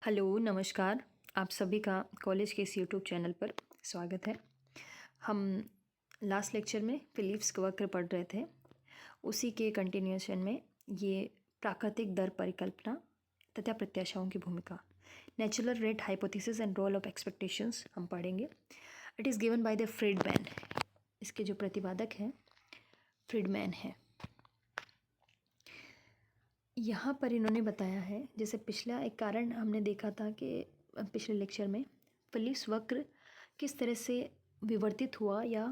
Hello, नमस्कार। आप सभी का कॉलेज के इस यूट्यूब चैनल पर स्वागत है। हम लास्ट लेक्चर में फिलिप्स वक्र पढ़ रहे थे। उसी के कंटिन्यूएशन में ये प्राकृतिक दर परिकल्पना तथा प्रत्याशाओं की भूमिका, natural rate hypothesis and role of expectations हम पढ़ेंगे। It is given by the Friedman. इसके जो प्रतिपादक हैं फ्रीडमैन है। यहाँ पर इन्होंने बताया है, जैसे पिछला एक कारण हमने देखा था कि पिछले लेक्चर में फिलिप्स वक्र किस तरह से विवर्तित हुआ या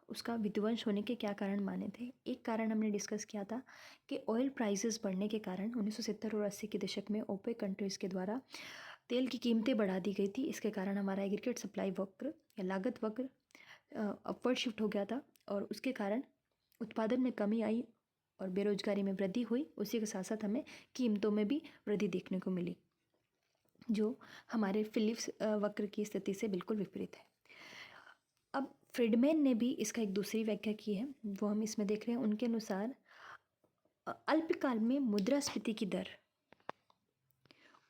उसका विध्वंस होने के क्या कारण माने थे। एक कारण हमने डिस्कस किया था कि ऑयल प्राइसेस बढ़ने के कारण 1970 और 80 के दशक में ओपेक कंट्रीज़ के द्वारा तेल की कीमतें बढ़ा दी गई थी। इसके कारण हमारा एग्रीगेट सप्लाई वक्र या लागत वक्र अपवर्ड शिफ्ट हो गया था और उसके कारण उत्पादन में कमी आई और बेरोजगारी में वृद्धि हुई। उसी के साथ साथ हमें कीमतों में भी वृद्धि देखने को मिली, जो हमारे फिलिप्स वक्र की स्थिति से बिल्कुल विपरीत है। अब फ्रीडमैन ने भी इसका एक दूसरी व्याख्या की है, वो हम इसमें देख रहे हैं। उनके अनुसार अल्पकाल में मुद्रास्फीति की दर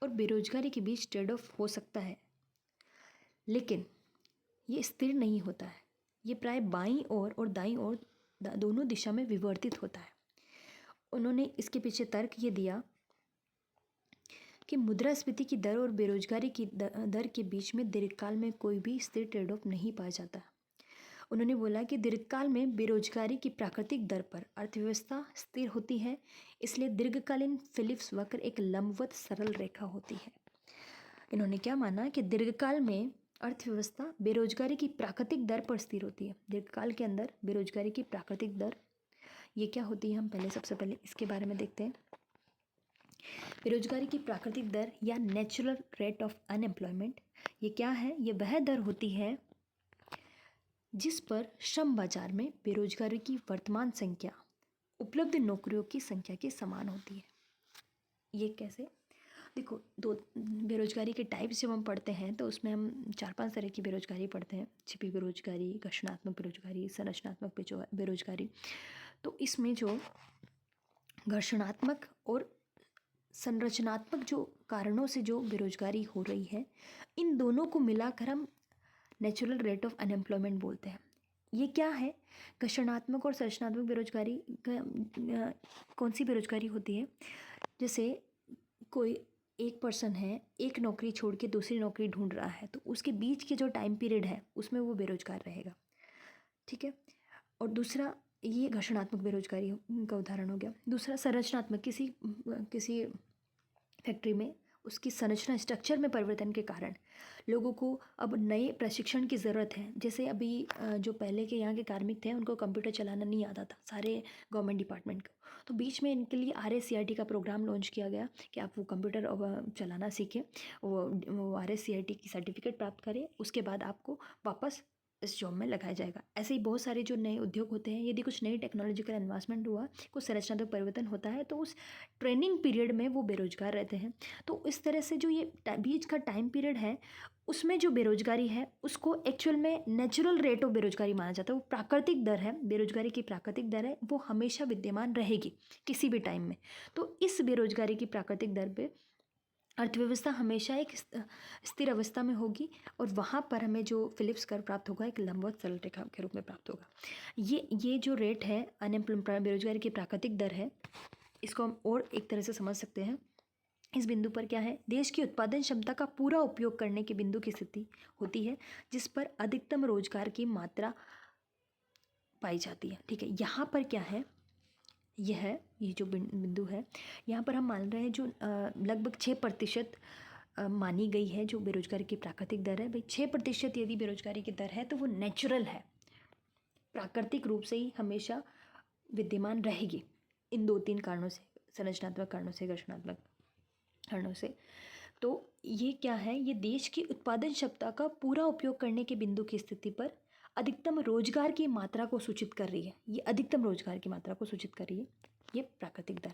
और बेरोजगारी के बीच ट्रेड ऑफ हो सकता है, लेकिन ये स्थिर नहीं होता है। ये प्राय बाईं ओर और दाईं ओर दोनों दिशा में विवर्तित होता है। उन्होंने इसके पीछे तर्क ये दिया कि मुद्रास्फीति की दर और बेरोजगारी की दर के बीच में दीर्घकाल में कोई भी स्थिर ट्रेड ऑफ नहीं पाया जाता। उन्होंने बोला कि दीर्घकाल में बेरोजगारी की प्राकृतिक दर पर अर्थव्यवस्था स्थिर होती है, इसलिए दीर्घकालीन फिलिप्स वक्र एक लंबवत सरल रेखा होती है। इन्होंने क्या माना कि दीर्घकाल में अर्थव्यवस्था बेरोजगारी की प्राकृतिक दर पर स्थिर होती है। दीर्घकाल के अंदर बेरोजगारी की प्राकृतिक दर ये क्या होती है, हम सबसे पहले इसके बारे में देखते हैं। बेरोजगारी की प्राकृतिक दर या नेचुरल रेट ऑफ अनएम्प्लॉयमेंट ये क्या है? ये वह दर होती है जिस पर श्रम बाजार में बेरोजगारी की वर्तमान संख्या उपलब्ध नौकरियों की संख्या के समान होती है। ये कैसे? देखो, दो बेरोजगारी के टाइप्स जब हम पढ़ते हैं तो उसमें हम 4-5 तरह की बेरोजगारी पढ़ते हैं। छिपी बेरोजगारी, घर्षणात्मक बेरोजगारी, संरचनात्मक बेरोजगारी। तो इसमें जो घर्षणात्मक और संरचनात्मक जो कारणों से जो बेरोजगारी हो रही है, इन दोनों को मिलाकर हम नेचुरल रेट ऑफ अनएम्प्लॉयमेंट बोलते हैं। ये क्या है? घर्षणात्मक और संरचनात्मक बेरोजगारी कौन सी बेरोजगारी होती है? जैसे कोई एक पर्सन है, एक नौकरी छोड़ के दूसरी नौकरी ढूंढ रहा है, तो उसके बीच के जो टाइम पीरियड है उसमें वो बेरोजगार रहेगा, ठीक है। और दूसरा, ये घर्षणात्मक बेरोजगारी का उदाहरण हो गया। दूसरा संरचनात्मक, किसी फैक्ट्री में उसकी संरचना स्ट्रक्चर में परिवर्तन के कारण लोगों को अब नए प्रशिक्षण की ज़रूरत है। जैसे अभी जो पहले के यहाँ के कार्मिक थे उनको कंप्यूटर चलाना नहीं आता था, सारे गवर्नमेंट डिपार्टमेंट को, तो बीच में इनके लिए RSCIT का प्रोग्राम लॉन्च किया गया कि आप वो कंप्यूटर चलाना सीखें, वो RSCIT की सर्टिफिकेट प्राप्त करें, उसके बाद आपको वापस इस जॉब में लगाया जाएगा। ऐसे ही बहुत सारे जो नए उद्योग होते हैं, यदि कुछ नई टेक्नोलॉजिकल एडवांसमेंट हुआ, कुछ संरचनात्मक परिवर्तन होता है, तो उस ट्रेनिंग पीरियड में वो बेरोजगार रहते हैं। तो इस तरह से जो ये बीच का टाइम पीरियड है उसमें जो बेरोजगारी है उसको एक्चुअल में नेचुरल रेट ऑफ बेरोजगारी माना जाता है। वो प्राकृतिक दर है, बेरोजगारी की प्राकृतिक दर है, वो हमेशा विद्यमान रहेगी किसी भी टाइम में। तो इस बेरोजगारी की प्राकृतिक दर पे अर्थव्यवस्था हमेशा एक स्थिर अवस्था में होगी और वहाँ पर हमें जो फिलिप्स कर्व प्राप्त होगा एक लंबवत सरल रेखा के रूप में प्राप्त होगा। ये जो रेट है अनएम्प्लॉयमेंट, बेरोजगारी की प्राकृतिक दर है, इसको हम और एक तरह से समझ सकते हैं। इस बिंदु पर क्या है? देश की उत्पादन क्षमता का पूरा उपयोग करने के बिंदु की स्थिति होती है जिस पर अधिकतम रोजगार की मात्रा पाई जाती है, ठीक है। यहाँ पर क्या है? ये जो बिंदु है, यहाँ पर हम मान रहे हैं जो लगभग 6% मानी गई है जो बेरोजगारी की प्राकृतिक दर है। भाई 6% यदि बेरोजगारी की दर है तो वो नेचुरल है, प्राकृतिक रूप से ही हमेशा विद्यमान रहेगी इन 2-3 कारणों से, संरचनात्मक कारणों से, घर्षणात्मक कारणों से। तो ये क्या है? ये देश की उत्पादन क्षमता का पूरा उपयोग करने के बिंदु की स्थिति पर अधिकतम रोजगार की मात्रा को सूचित कर रही है। ये अधिकतम रोजगार की मात्रा को सूचित कर रही है, ये प्राकृतिक दर,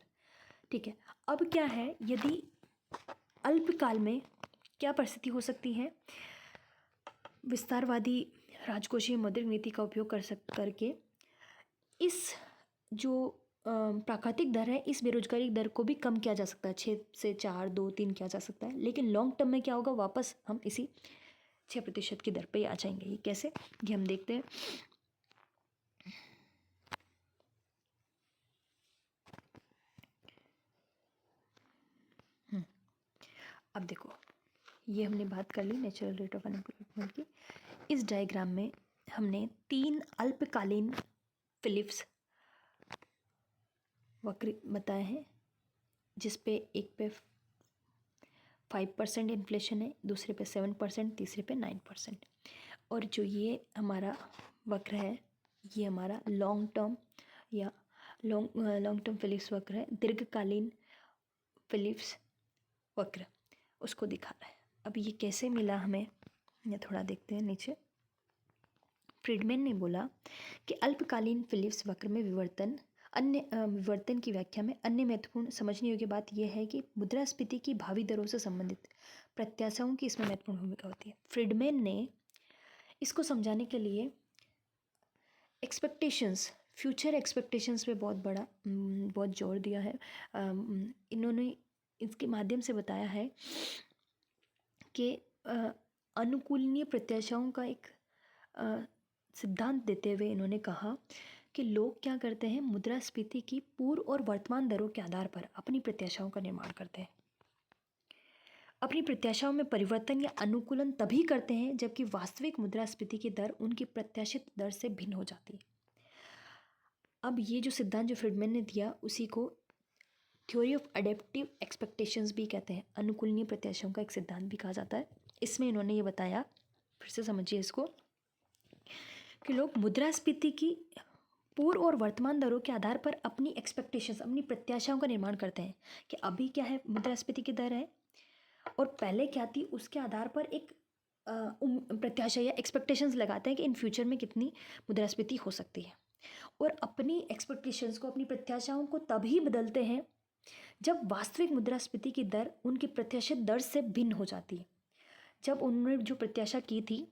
ठीक है। अब क्या है? यदि अल्पकाल में क्या परिस्थिति हो सकती है? विस्तारवादी राजकोषीय मौद्रिक नीति का उपयोग करके इस जो प्राकृतिक दर है, इस बेरोजगारी दर को भी कम किया जा सकता है, 6 से 4, 2, 3 किया जा सकता है। लेकिन लॉन्ग टर्म में क्या होगा, वापस हम इसी 6% की दर पे ही आ जाएंगे। ये कैसे, ये हम देखते हैं। अब देखो, ये हमने बात कर ली नेचुरल रेट ऑफ अनएम्प्लॉयमेंट की। इस डायग्राम में हमने 3 अल्पकालीन फिलिप्स वक्र बताए हैं, जिस पे एक पे 5% इन्फ्लेशन है, दूसरे पे 7%, तीसरे पे 9%। और जो ये हमारा वक्र है, ये हमारा लॉन्ग टर्म या लॉन्ग टर्म फिलिप्स वक्र है, दीर्घकालीन फिलिप्स वक्र, उसको दिखा रहा है। अब ये कैसे मिला हमें, ये थोड़ा देखते हैं नीचे। फ्रीडमैन ने बोला कि अल्पकालीन फिलिप्स वक्र में विवर्तन की व्याख्या में अन्य महत्वपूर्ण समझने योग्य बात यह है कि मुद्रास्फीति की भावी दरों से संबंधित प्रत्याशाओं की इसमें महत्वपूर्ण भूमिका होती है। फ्रीडमैन ने इसको समझाने के लिए एक्सपेक्टेशंस, फ्यूचर एक्सपेक्टेशंस पे बहुत जोर दिया है। इन्होंने इसके माध्यम से बताया है कि अनुकूलनीय प्रत्याशाओं का एक सिद्धांत देते हुए इन्होंने कहा कि लोग क्या करते हैं, मुद्रास्फीति की पूर्व और वर्तमान दरों के आधार पर अपनी प्रत्याशाओं का निर्माण करते हैं। अपनी प्रत्याशाओं में परिवर्तन या अनुकूलन तभी करते हैं जबकि वास्तविक मुद्रास्फीति की दर उनकी प्रत्याशित दर से भिन्न हो जाती है। अब ये जो सिद्धांत जो फ्रीडमैन ने दिया, उसी को थ्योरी ऑफ अडेप्टिव एक्सपेक्टेशंस भी कहते हैं, अनुकूलनीय प्रत्याशाओं का एक सिद्धांत भी कहा जाता है। इसमें इन्होंने ये बताया, फिर से समझिए इसको, कि लोग मुद्रास्फीति की पूर्व और वर्तमान दरों के आधार पर अपनी एक्सपेक्टेशंस, अपनी प्रत्याशाओं का निर्माण करते हैं कि अभी क्या है मुद्रास्फीति की दर है और पहले क्या थी, उसके आधार पर एक प्रत्याशा या एक्सपेक्टेशंस लगाते हैं कि इन फ्यूचर में कितनी मुद्रास्फीति हो सकती है। और अपनी एक्सपेक्टेशंस को, अपनी प्रत्याशाओं को तभी बदलते हैं जब वास्तविक मुद्रास्फीति की दर उनकी प्रत्याशित दर से भिन्न हो जाती है। जब उन्होंने जो प्रत्याशा की थी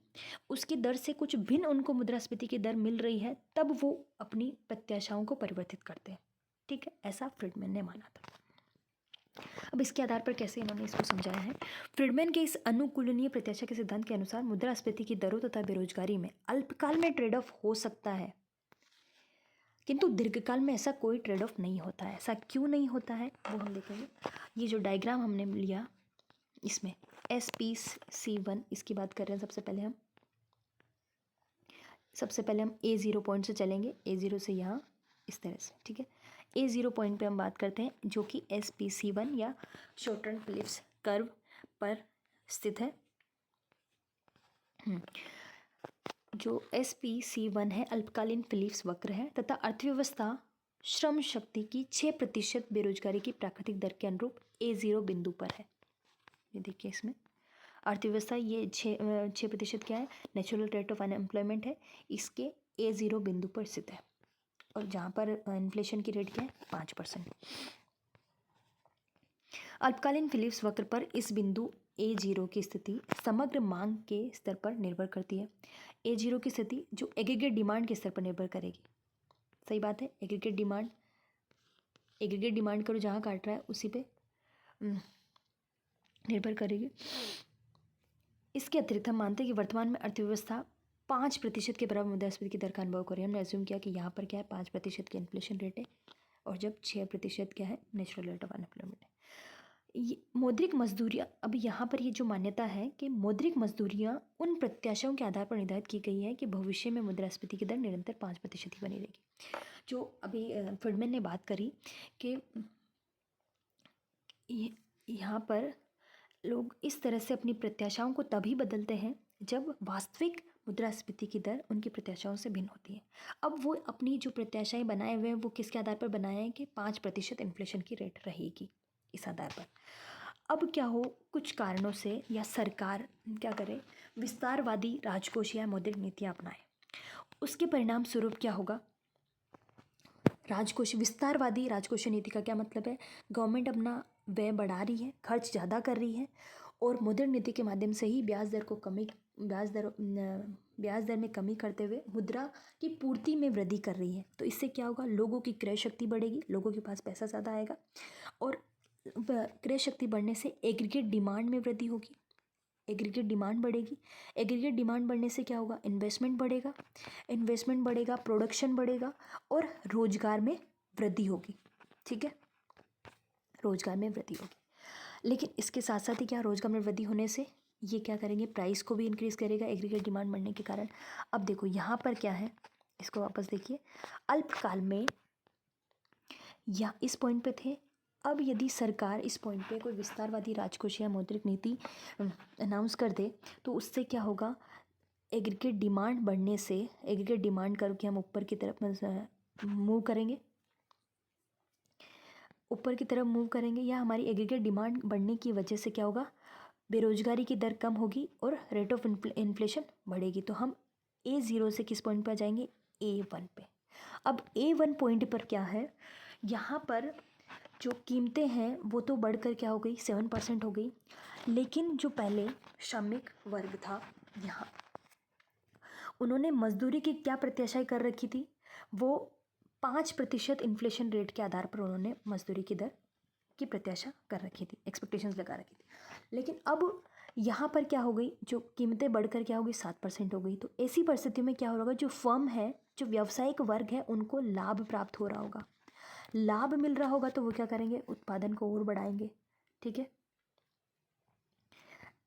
उसकी दर से कुछ भिन्न उनको मुद्रास्फीति की दर मिल रही है, तब वो अपनी प्रत्याशाओं को परिवर्तित करते हैं। ठीक है, ऐसा फ्रीडमैन ने माना था। अब इसके आधार पर कैसे इन्होंने इसको समझाया है। फ्रीडमैन के इस अनुकूलनीय प्रत्याशा के सिद्धांत के अनुसार मुद्रास्फीति की दरों तथा बेरोजगारी में अल्पकाल में ट्रेड ऑफ हो सकता है, किंतु दीर्घकाल में ऐसा कोई ट्रेड ऑफ नहीं होता है। ऐसा क्यों नहीं होता है वो हम देखेंगे। ये जो डायग्राम हमने लिया, इसमें SPC1 इसकी बात कर रहे हैं। सबसे पहले हम A0 पॉइंट से चलेंगे, A0 से यहाँ इस तरह से। ठीक है, A0 पॉइंट पे हम बात करते हैं, जो कि SPC1 या शॉर्ट टर्म फिलिप्स कर्व पर स्थित है। जो SPC1 है अल्पकालीन फिलिप्स वक्र है तथा अर्थव्यवस्था श्रम शक्ति की 6% बेरोजगारी की प्राकृतिक दर के अनुरूप A0 बिंदु पर है। ये देखिए, इसमें अर्थव्यवस्था ये 6% क्या है, नेचुरल रेट ऑफ अनएम्प्लॉयमेंट है, इसके A0 बिंदु पर स्थित है। और जहाँ पर इन्फ्लेशन की रेट क्या है, 5%। अल्पकालीन फिलिप्स वक्र पर इस बिंदु A0 की स्थिति समग्र मांग के स्तर पर निर्भर करती है। A0 की स्थिति जो एग्रीगेट डिमांड के स्तर पर निर्भर करेगी। सही बात है, एग्रीगेट डिमांड करो जहाँ काट रहा है उसी पे निर्भर करेगी। इसके अतिरिक्त हम मानते हैं कि वर्तमान में अर्थव्यवस्था 5% के बराबर मुद्रास्फीति की दर का अनुभव कर रही है। हमने एज्यूम किया कि यहाँ पर क्या है, 5% की इन्फ्लेशन रेट है, और जब 6% क्या है, नेचुरल रेट ऑफ अनएम्प्लॉयमेंट है। ये मौद्रिक मजदूरियाँ, अब यहाँ पर ये जो मान्यता है कि मौद्रिक मजदूरियाँ उन प्रत्याशाओं के आधार पर निर्धारित की गई है कि भविष्य में मुद्रास्फीति की दर निरंतर 5% ही बनी रहेगी। जो अभी फ्रीडमैन ने बात करी कि यहाँ पर लोग इस तरह से अपनी प्रत्याशाओं को तभी बदलते हैं जब वास्तविक मुद्रास्फीति की दर उनकी प्रत्याशाओं से भिन्न होती है। अब वो अपनी जो प्रत्याशाएं बनाए हुए हैं वो किसके आधार पर बनाए हैं कि 5% इन्फ्लेशन की रेट रहेगी, इस आधार पर। अब क्या हो, कुछ कारणों से या सरकार क्या करे, विस्तारवादी राजकोष या मौद्रिक नीतियाँ अपनाए, उसके परिणाम स्वरूप क्या होगा, विस्तारवादी राजकोषीय नीति का क्या मतलब है, गवर्नमेंट अपना व्यय बढ़ा रही है, खर्च ज़्यादा कर रही है, और मौद्रिक नीति के माध्यम से ही ब्याज दर में कमी करते हुए मुद्रा की पूर्ति में वृद्धि कर रही है। तो इससे क्या होगा, लोगों की क्रय शक्ति बढ़ेगी, लोगों के पास पैसा ज़्यादा आएगा और क्रय शक्ति बढ़ने से एग्रीगेट डिमांड में वृद्धि होगी, एग्रीगेट डिमांड बढ़ेगी। एग्रीगेट डिमांड बढ़ने से क्या होगा, इन्वेस्टमेंट बढ़ेगा, प्रोडक्शन बढ़ेगा और रोजगार में वृद्धि होगी। ठीक है, रोजगार में वृद्धि होगी। लेकिन इसके साथ साथ ही क्या, रोजगार में वृद्धि होने से ये क्या करेंगे, प्राइस को भी इंक्रीज करेगा एग्रीगेट डिमांड बढ़ने के कारण। अब देखो यहाँ पर क्या है, इसको वापस देखिए, अल्पकाल में या इस पॉइंट पे थे। अब यदि सरकार इस पॉइंट पे कोई विस्तारवादी राजकोषीय या मौद्रिक नीति अनाउंस कर दे तो उससे क्या होगा, एग्रीगेट डिमांड बढ़ने से, एग्रीगेट डिमांड करके हम ऊपर की तरफ मूव करेंगे या हमारी एग्रीगेट डिमांड बढ़ने की वजह से क्या होगा, बेरोजगारी की दर कम होगी और रेट ऑफ इन्फ्लेशन बढ़ेगी। तो हम A0 से किस पॉइंट पर आ जाएंगे, A1 पे। अब A1 पॉइंट पर क्या है, यहाँ पर जो कीमतें हैं वो तो बढ़कर क्या हो गई, 7% हो गई। लेकिन जो पहले श्रमिक वर्ग था, यहाँ उन्होंने मजदूरी की क्या प्रत्याशा कर रखी थी, वो 5% इन्फ्लेशन रेट के आधार पर उन्होंने मजदूरी की दर की प्रत्याशा कर रखी थी, एक्सपेक्टेशंस लगा रखी थी। लेकिन अब यहाँ पर क्या हो गई, जो कीमतें बढ़कर क्या हो गई, 7% हो गई। तो ऐसी परिस्थिति में क्या होगा, जो फर्म है, जो व्यावसायिक वर्ग है, उनको लाभ प्राप्त हो रहा होगा, लाभ मिल रहा होगा, तो वो क्या करेंगे, उत्पादन को और बढ़ाएंगे। ठीक है,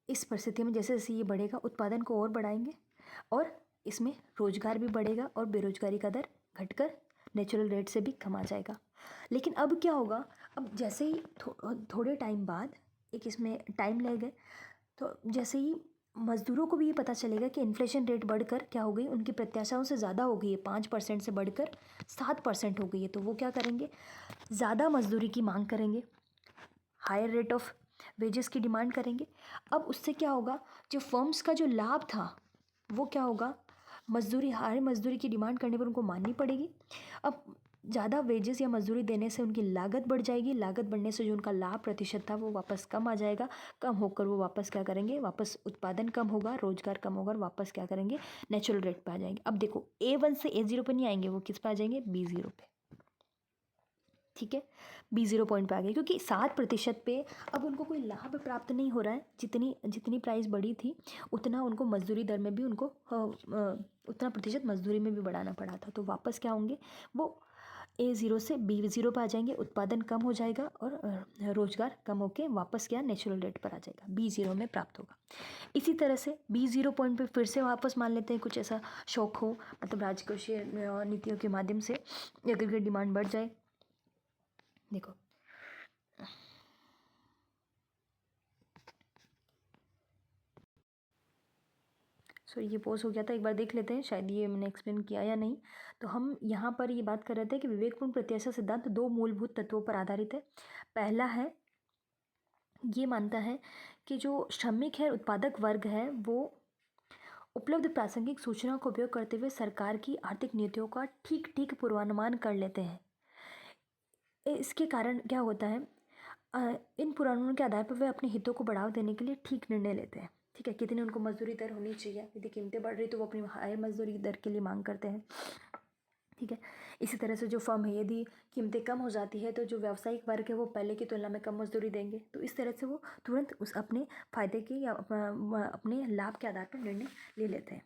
इस परिस्थिति में जैसे जैसे ये बढ़ेगा, उत्पादन को और बढ़ाएंगे और इसमें रोजगार भी बढ़ेगा और बेरोजगारी का दर घटकर नेचुरल रेट से भी कम आ जाएगा। लेकिन अब क्या होगा, अब जैसे ही थोड़े टाइम बाद, एक इसमें टाइम लगेगा, तो जैसे ही मज़दूरों को भी ये पता चलेगा कि इन्फ्लेशन रेट बढ़कर क्या हो गई, उनकी प्रत्याशाओं से ज़्यादा हो गई है, 5% से बढ़कर 7% हो गई है। तो वो क्या करेंगे, ज़्यादा मजदूरी की मांग करेंगे, हायर रेट ऑफ वेजेस की डिमांड करेंगे। अब उससे क्या होगा, जो फर्म्स का जो लाभ था वो क्या होगा, हायर मजदूरी की डिमांड करने पर उनको माननी पड़ेगी। अब ज़्यादा वेजेस या मजदूरी देने से उनकी लागत बढ़ जाएगी, लागत बढ़ने से जो उनका लाभ प्रतिशत था वो वापस कम आ जाएगा, कम होकर वो वापस क्या करेंगे, वापस उत्पादन कम होगा, रोजगार कम होगा और वापस क्या करेंगे, नेचुरल रेट पे आ जाएंगे। अब देखो A1 से A0 पे नहीं आएंगे, वो किस पे आ जाएंगे, B0 पे। ठीक है, B0 पॉइंट पे आ गए, क्योंकि 7% पे अब उनको कोई लाभ प्राप्त नहीं हो रहा है। जितनी प्राइस बढ़ी थी उतना उनको मजदूरी दर में भी उनको उतना प्रतिशत मजदूरी में भी बढ़ाना पड़ा था। तो वापस क्या होंगे, वो A0 से B0 पर आ जाएंगे, उत्पादन कम हो जाएगा और रोजगार कम होके वापस क्या, नेचुरल रेट पर आ जाएगा, B0 में प्राप्त होगा। इसी तरह से B0 पॉइंट पे फिर से वापस मान लेते हैं कुछ ऐसा शौक हो, मतलब राजकोषीय नीतियों के माध्यम से एग्रीगेट डिमांड बढ़ जाए। देखो ये पोज हो गया था, एक बार देख लेते हैं, शायद ये मैंने एक्सप्लेन किया या नहीं। तो हम यहाँ पर ये बात कर रहे थे कि विवेकपूर्ण प्रत्याशा सिद्धांत 2 मूलभूत तत्वों पर आधारित है। पहला है, ये मानता है कि जो श्रमिक है, उत्पादक वर्ग है, वो उपलब्ध प्रासंगिक सूचना का उपयोग करते हुए सरकार की आर्थिक नीतियों का ठीक पूर्वानुमान कर लेते हैं। इसके कारण क्या होता है, इन पूर्वानुमानों के आधार पर वे अपने हितों को बढ़ावा देने के लिए ठीक निर्णय लेते हैं। ठीक है, कितनी उनको मजदूरी दर होनी चाहिए, यदि कीमतें बढ़ रही तो वो अपनी हायर मजदूरी दर के लिए मांग करते हैं। ठीक है, इसी तरह से जो फर्म है, यदि कीमतें कम हो जाती है तो जो व्यावसायिक वर्ग है वो पहले की तुलना में कम मजदूरी देंगे। तो इस तरह से वो तुरंत उस अपने फ़ायदे के या अपने लाभ के आधार पर निर्णय ले लेते हैं।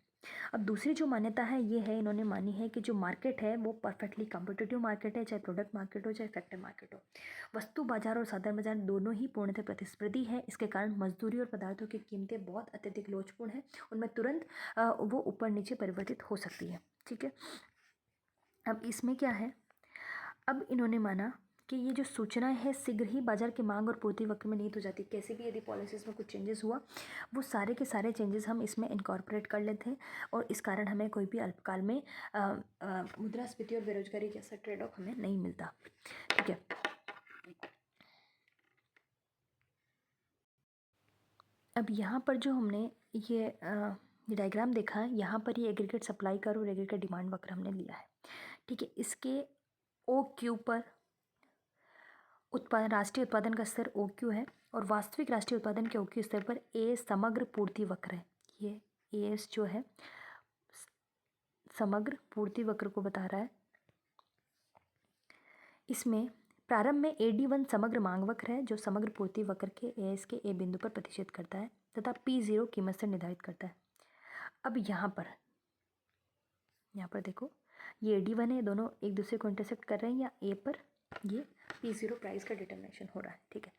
अब दूसरी जो मान्यता है ये है, इन्होंने मानी है कि जो मार्केट है वो परफेक्टली कॉम्पिटिटिव मार्केट है, चाहे प्रोडक्ट मार्केट हो चाहे इफेक्टिव मार्केट हो। वस्तु बाजार और साधारण बाजार दोनों ही पूर्णतः प्रतिस्पर्धी है। इसके कारण मजदूरी और पदार्थों की कीमतें बहुत अत्यधिक लोचपूर्ण है, उनमें तुरंत वो ऊपर नीचे परिवर्तित हो सकती है। ठीक है, अब इसमें क्या है, अब इन्होंने माना कि ये जो सूचनाएं है शीघ्र ही बाजार की मांग और पूर्ति वक्र में निहित हो जाती। कैसे भी यदि पॉलिसीज़ में कुछ चेंजेस हुआ, वो सारे के सारे चेंजेस हम इसमें इनकॉर्पोरेट कर लेते हैं और इस कारण हमें कोई भी अल्पकाल में मुद्रास्फीति और बेरोजगारी जैसा ट्रेड ऑफ हमें नहीं मिलता। ठीक है, अब यहाँ पर जो हमने ये डायग्राम देखा है, यहाँ पर ये एग्रीगेट सप्लाई कर्व और एग्रीगेट डिमांड वक्र हमने लिया है। ठीक है, इसके OQ पर राष्ट्रीय उत्पादन का स्तर OQ है और वास्तविक राष्ट्रीय उत्पादन के उपयोग स्तर पर ए समग्र पूर्ति वक्र है। ये एएस जो है समग्र पूर्ति वक्र को बता रहा है। इसमें प्रारंभ में AD1 समग्र मांग वक्र है जो समग्र पूर्ति वक्र के एएस के ए बिंदु पर प्रतिशत करता है तथा P0 कीमत से निर्धारित करता है। अब यहाँ पर देखो ये AD1 है, दोनों एक दूसरे को इंटरसेक्ट कर रहे हैं, या ए पर ये P0 प्राइस का डिटर्मिनेशन हो रहा है, ठीक है।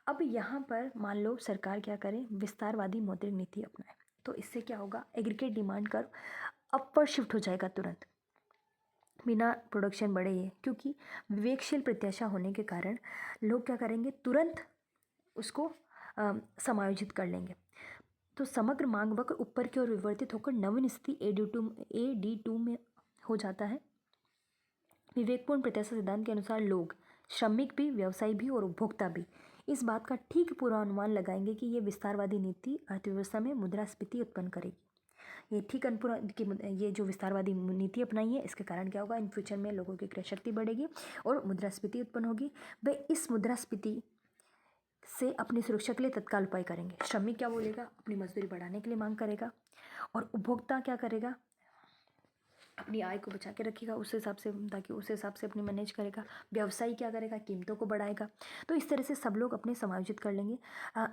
अब यहाँ पर मान लो सरकार क्या करे, विस्तारवादी मौद्रिक नीति अपनाए, तो इससे क्या होगा, aggregate demand curve upward shift हो जाएगा तुरंत, बिना प्रोडक्शन बढ़े ही, क्योंकि विवेकशील प्रत्याशा होने के कारण लोग क्या करेंगे, तुरंत उसको समायोजित कर लेंगे। तो समग्र मांग वक्र ऊपर की ओर विवर्तित होकर नवीन स्थिति AD2 में हो जाता है। विवेकपूर्ण प्रत्याशा सिद्धांत के अनुसार लोग, श्रमिक भी, व्यवसायी भी और उपभोक्ता भी इस बात का ठीक पूर्वानुमान लगाएंगे कि ये विस्तारवादी नीति अर्थव्यवस्था में मुद्रास्फीति उत्पन्न करेगी। ये ठीक ये जो विस्तारवादी नीति अपनाई है, इसके कारण क्या होगा, इन फ्यूचर में लोगों की क्रय शक्ति बढ़ेगी और मुद्रास्फीति उत्पन्न होगी। वे इस मुद्रास्फीति से अपनी सुरक्षा के लिए तत्काल उपाय करेंगे। श्रमिक क्या बोलेगा, अपनी मजदूरी बढ़ाने के लिए मांग करेगा, और उपभोक्ता क्या करेगा, अपनी आय को बचा के रखेगा उस हिसाब से, ताकि उस हिसाब से अपनी मैनेज करेगा। व्यवसायी क्या करेगा, कीमतों को बढ़ाएगा। तो इस तरह से सब लोग अपने समायोजित कर लेंगे।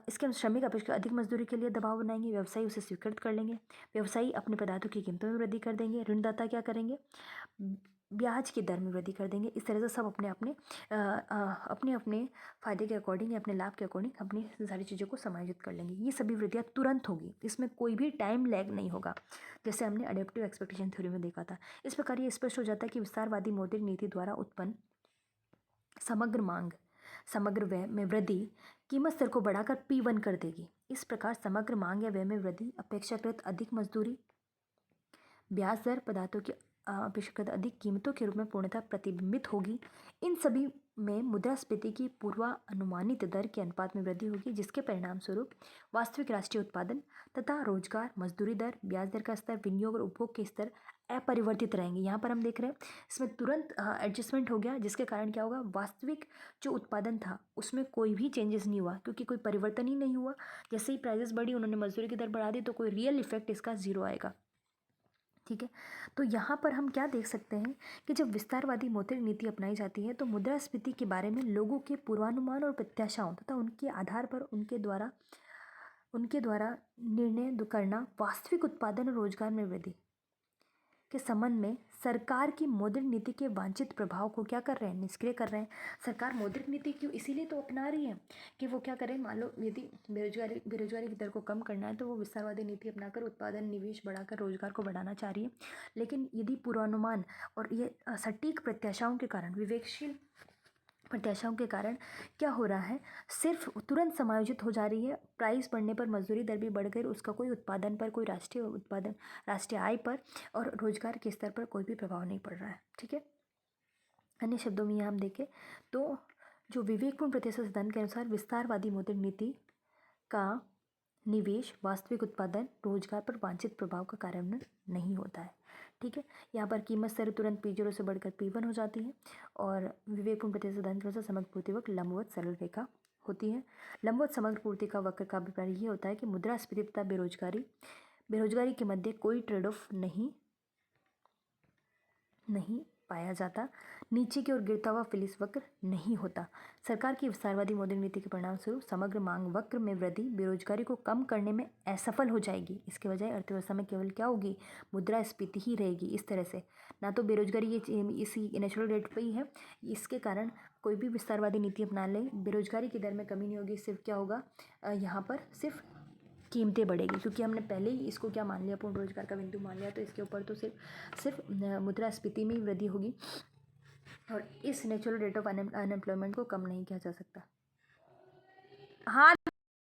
इसके श्रमिक अपेक्षा अधिक मजदूरी के लिए दबाव बनाएंगे, व्यवसायी उसे स्वीकृत कर लेंगे, व्यवसायी अपने पदार्थों की कीमतों में वृद्धि कर देंगे, ऋणदाता क्या करेंगे, ब्याज की दर में वृद्धि कर देंगे। इस तरह से सब अपने अपने फ़ायदे के अकॉर्डिंग या अपने लाभ के अकॉर्डिंग अपनी सारी चीज़ों को समायोजित कर लेंगे। ये सभी वृद्धियाँ तुरंत होगी, इसमें कोई भी टाइम लैग नहीं होगा, जैसे हमने अडेप्टिव एक्सपेक्टेशन थ्योरी में देखा था। इस प्रकार ये स्पष्ट हो जाता है कि विस्तारवादी मौद्रिक नीति द्वारा उत्पन्न समग्र व्यय में वृद्धि कीमत स्तर को बढ़ाकर P1 कर देगी। इस प्रकार समग्र मांग या व्यय में वृद्धि अपेक्षाकृत अधिक मजदूरी, ब्याज दर, पदार्थों की अपेक्षाकृत अधिक कीमतों के रूप में पूर्णतः प्रतिबिंबित होगी। इन सभी में मुद्रास्फीति की पूर्वानुमानित दर के अनुपात में वृद्धि होगी, जिसके परिणाम स्वरूप वास्तविक राष्ट्रीय उत्पादन तथा रोजगार, मजदूरी दर, ब्याज दर का स्तर, विनियोग और उपभोग के स्तर अपरिवर्तित रहेंगे। यहाँ पर हम देख रहे हैं इसमें तुरंत एडजस्टमेंट हो गया, जिसके कारण क्या होगा, वास्तविक जो उत्पादन था उसमें कोई भी चेंजेस नहीं हुआ, क्योंकि कोई परिवर्तन ही नहीं हुआ। जैसे ही प्राइजेस बढ़ी, उन्होंने मजदूरी की दर बढ़ा दी, तो कोई रियल इफेक्ट इसका जीरो आएगा, ठीक है। तो यहाँ पर हम क्या देख सकते हैं कि जब विस्तारवादी मौद्रिक नीति अपनाई जाती है तो मुद्रास्फीति के बारे में लोगों के पूर्वानुमान और प्रत्याशाओं तथा उनके आधार पर उनके द्वारा निर्णय करना वास्तविक उत्पादन और रोजगार में वृद्धि के संबंध में सरकार की मौद्रिक नीति के वांछित प्रभाव को क्या कर रहे हैं, निष्क्रिय कर रहे हैं। सरकार मौद्रिक नीति क्यों इसीलिए तो अपना रही है कि वो क्या करें, मान लो यदि बेरोजगारी की दर को कम करना है तो वो विस्तारवादी नीति अपनाकर उत्पादन, निवेश बढ़ाकर रोजगार को बढ़ाना चाह रही है। लेकिन यदि पूर्वानुमान और ये सटीक प्रत्याशाओं के कारण, विवेकशील प्रत्याशाओं के कारण क्या हो रहा है, सिर्फ तुरंत समायोजित हो जा रही है। प्राइस बढ़ने पर मजदूरी दर भी बढ़ गई, उसका कोई उत्पादन पर, कोई राष्ट्रीय उत्पादन, राष्ट्रीय आय पर और रोजगार के स्तर पर कोई भी प्रभाव नहीं पड़ रहा है, ठीक है। अन्य शब्दों में यहाँ हम देखें तो जो विवेकपूर्ण प्रत्याशा सिद्धांत के अनुसार विस्तारवादी मौद्रिक नीति का निवेश, वास्तविक उत्पादन, रोजगार पर वांछित प्रभाव का कारण नहीं होता है, ठीक है। यहाँ पर कीमत स्तर तुरंत P0 से बढ़कर P1 हो जाती है। और विवेकपूर्ण प्रत्याशा सिद्धांत के अनुसार समग्र पूर्ति वक्र लंबवत सरल रेखा होती है। लंबवत समग्र पूर्ति का वक्र का अभिप्राय ये होता है कि मुद्रास्फीति तथा बेरोजगारी के मध्य कोई ट्रेड ऑफ नहीं पाया जाता, नीचे की ओर गिरता हुआ फिलिस वक्र नहीं होता। सरकार की विस्तारवादी मौद्रिक नीति के परिणाम स्वरूप समग्र मांग वक्र में वृद्धि बेरोजगारी को कम करने में असफल हो जाएगी। इसके बजाय अर्थव्यवस्था में केवल क्या होगी, मुद्रास्फीति ही रहेगी। इस तरह से ना तो बेरोजगारी ये इसी नेचुरल रेट पे ही है, इसके कारण कोई भी विस्तारवादी नीति अपना ले, बेरोजगारी की दर में कमी नहीं होगी। सिर्फ क्या होगा, यहाँ पर सिर्फ कीमतें बढ़ेगी, क्योंकि हमने पहले ही इसको क्या मान लिया, पूर्ण रोजगार का बिंदु मान लिया, तो इसके ऊपर तो सिर्फ मुद्रास्फीति में ही वृद्धि होगी और इस नेचुरल रेट ऑफ अनएम्प्लॉयमेंट को कम नहीं किया जा सकता। हाँ।